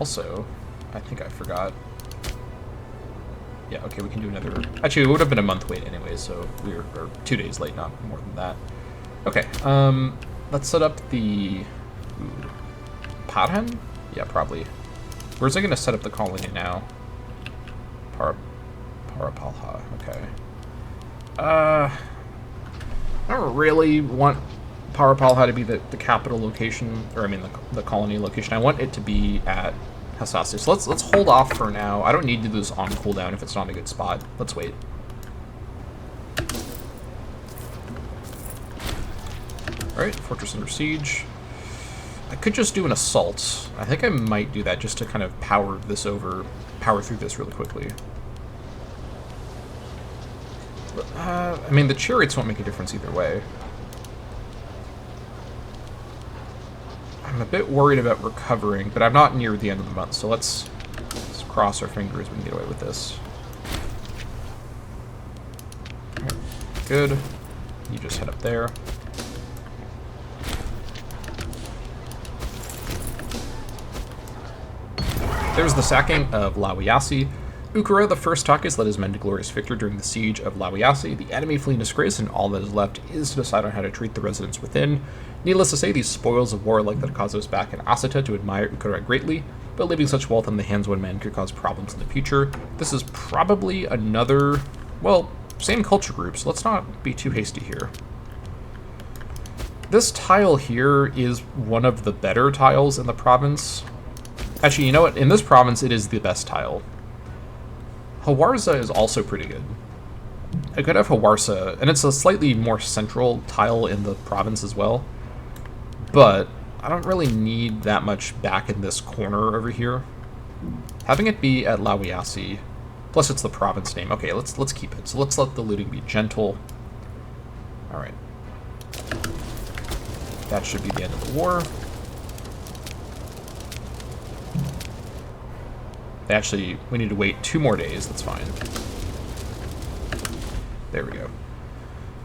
Also, I think I forgot. Yeah, okay, we can do another... Actually, it would have been a month wait anyway, so we were 2 days late, not more than that. Okay, let's set up the... Parhan? Yeah, probably. Where's I going to set up the colony now? Parapalha, okay. I don't really want Parapalha to be the capital location, or I mean the colony location. I want it to be at Hasasi. So let's hold off for now. I don't need to do this on cooldown if it's not a good spot. Let's wait. Alright, fortress under siege. I could just do an assault. I think I might do that just to kind of power through this really quickly. I mean, the chariots won't make a difference either way. I'm a bit worried about recovering, but I'm not near the end of the month, so let's cross our fingers we can get away with this. Right, good. You just head up there. There's the sacking of Lawiasi. Ukura, the first Takis, led his men to glorious victory during the siege of Lawiasi. The enemy flee in disgrace, and all that is left is to decide on how to treat the residents within. Needless to say, these spoils of war like that cause us back in Asita to admire Ukura greatly, but leaving such wealth in the hands of one man could cause problems in the future. This is probably another, well, same culture group, so let's not be too hasty here. This tile here is one of the better tiles in the province. Actually, you know what? In this province, it is the best tile. Hawarza is also pretty good. I could have Hawarsa, and it's a slightly more central tile in the province as well, but I don't really need that much back in this corner over here. Having it be at Lawiasi, plus it's the province name. Okay, let's keep it. So let's let the looting be gentle. All right. That should be the end of the war. Actually, we need to wait 2 more days. That's fine. There we go.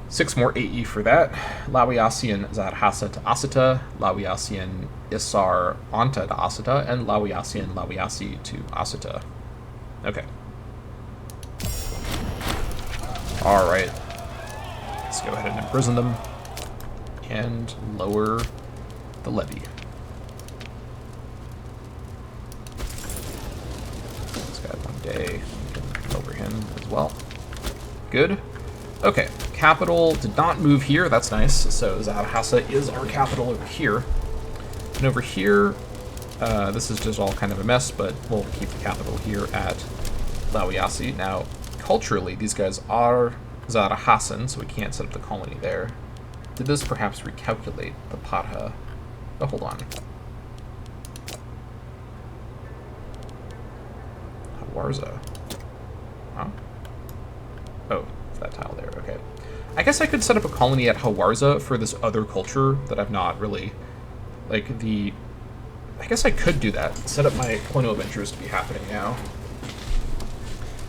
6 more AE for that. Lawiasi and Zadahasa to Asita, Lawiasi and Isar Anta to Asita, and Lawiasi and Lawiasi to Asita. Okay. Alright. Let's go ahead and imprison them. And lower the levy. Day, we can lower him as well. Good. Okay, capital did not move here. That's nice. So Zadahasa is our capital over here. And over here, this is just all kind of a mess, but we'll keep the capital here at Lawiasi. Now, culturally, these guys are Zadahasan, so we can't set up the colony there. Did this perhaps recalculate the Patha? Oh, hold on. Warza. Huh? Oh, it's that tile there. Okay. I guess I could set up a colony at Hawarza for this other culture that I've not really... Like, the... I guess I could do that. Set up my Colonial Adventures to be happening now.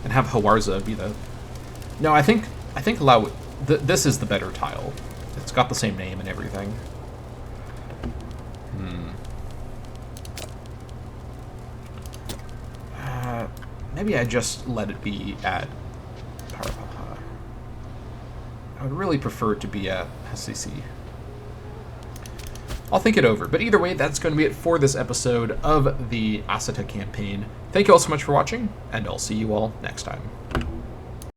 And have Hawarza be the... No, I think this is the better tile. It's got the same name and everything. Maybe I just let it be at Parapalha. I would really prefer it to be at Hasisi. I'll think it over. But either way, that's going to be it for this episode of the Asita Campaign. Thank you all so much for watching, and I'll see you all next time.